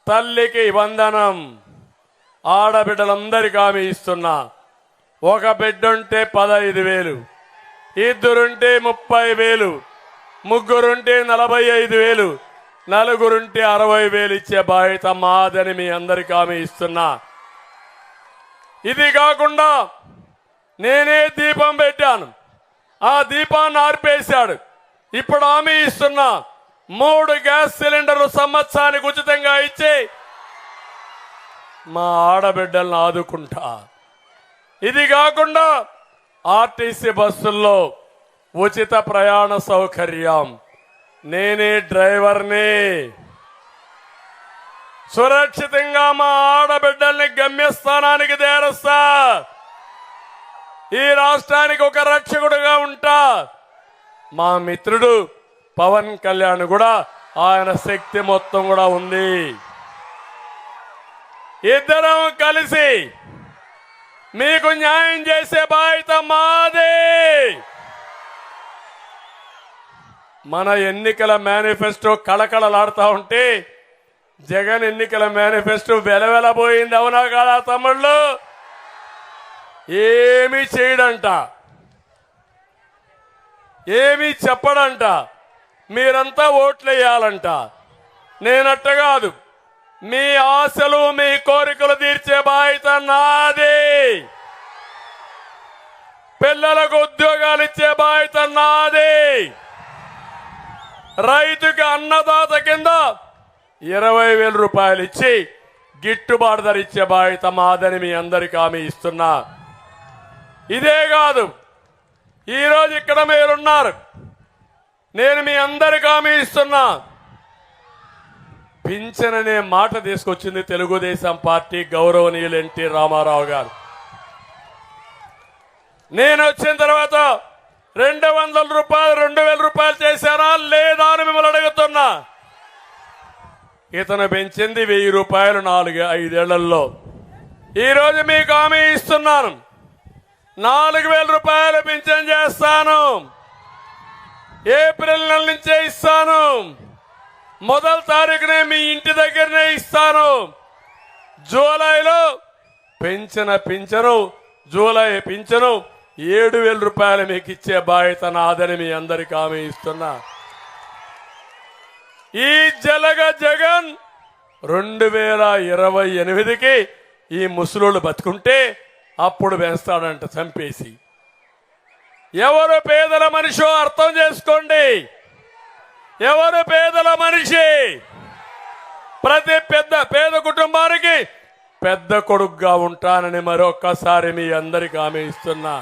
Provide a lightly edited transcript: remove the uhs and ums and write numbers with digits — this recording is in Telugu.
తల్లికి వందనం. ఆడబిడ్డలందరికీ హామీ ఇస్తున్నా. ఒక బిడ్డ ఉంటే 15,000, ఇద్దరుంటే 30,000, ముగ్గురుంటే 45,000, నలుగురుంటే 60,000 ఇచ్చే బాధ్యత మాదని మీ అందరికీ హామీ ఇస్తున్నా. ఇది కాకుండా నేనే దీపం పెట్టాను, ఆ దీపాన్ని ఆర్పేశాడు. ఇప్పుడు హామీ ఇస్తున్నా, 3 గ్యాస్ సిలిండర్లు సంవత్సరానికి ఉచితంగా ఇచ్చి మా ఆడబిడ్డలను ఆదుకుంటా. ఇది కాకుండా ఆర్టీసీ బస్సుల్లో ఉచిత ప్రయాణ సౌకర్యం, నేనే డ్రైవర్ని. సురక్షితంగా మా ఆడబిడ్డల్ని గమ్యస్థానానికి చేరుస్తా. ఈ రాష్ట్రానికి ఒక రక్షకుడుగా ఉంటా. మా మిత్రుడు పవన్ కళ్యాణ్ కూడా ఆయన శక్తి మొత్తం కూడా ఉంది. ఇద్దరం కలిసి మీకు న్యాయం చేసే బాధ్యత మాదే. మన ఎన్నికల మేనిఫెస్టో కళకళలాడుతూ ఉంటే జగన్ ఎన్నికల మేనిఫెస్టో వెలవెలబోయింది. అవునా కాదా తమ్ముళ్ళు? ఏమీ చేయడంట, ఏమీ చెప్పడంట. మీరంతా ఓట్లేయాలంట. నేనట్ట కాదు, మీ ఆశలు మీ కోరికలు తీర్చే బాధ్యత నాది. పిల్లలకు ఉద్యోగాలు ఇచ్చే బాధ్యత నాది. రైతుకి అన్నదాత కింద 20,000 రూపాయలు ఇచ్చి గిట్టుబాటు ధర ఇచ్చే బాధ్యత మాదని మీ అందరికీ హామీ ఇస్తున్నా. ఇదే కాదు, ఈరోజు ఇక్కడ మీరున్నారు, నేను మీ అందరికీ హామీ ఇస్తున్నా. పింఛన్ అనే మాట తీసుకొచ్చింది తెలుగుదేశం పార్టీ గౌరవనీయులు ఎన్టీ రామారావు గారు. నేను వచ్చిన తర్వాత 200 రూపాయలు 2,000 రూపాయలు చేశారా లేదా అని మిమ్మల్ని అడుగుతున్నా. ఇతను పెంచింది 1,000 రూపాయలు 4-5 ఏళ్లలో. ఈరోజు మీకు హామీ ఇస్తున్నాను, 4,000 రూపాయలు పింఛన్ చేస్తాను. ఏప్రిల్ నెల నుంచే ఇస్తాను. మొదటి తారీఖునే మీ ఇంటి దగ్గరనే ఇస్తాను. జూలైలో పింఛను జూలై పింఛను 7,000 రూపాయలు మీకు ఇచ్చే బాధ్యత నాదని మీ అందరికీ హామీ ఇస్తున్నా. ఈ జగన్ 2028కి ఈ ముసలోళ్ళు బతుకుంటే అప్పుడు పెంచుతాడంట చంపేసి. ఎవరు పేదల మనిషో అర్థం చేసుకోండి. ఎవరు పేదల మనిషి? ప్రతి పేద కుటుంబానికి పెద్ద కొడుకుగా ఉంటానని మరొక్కసారి మీ అందరికీ హామీ ఇస్తున్నా.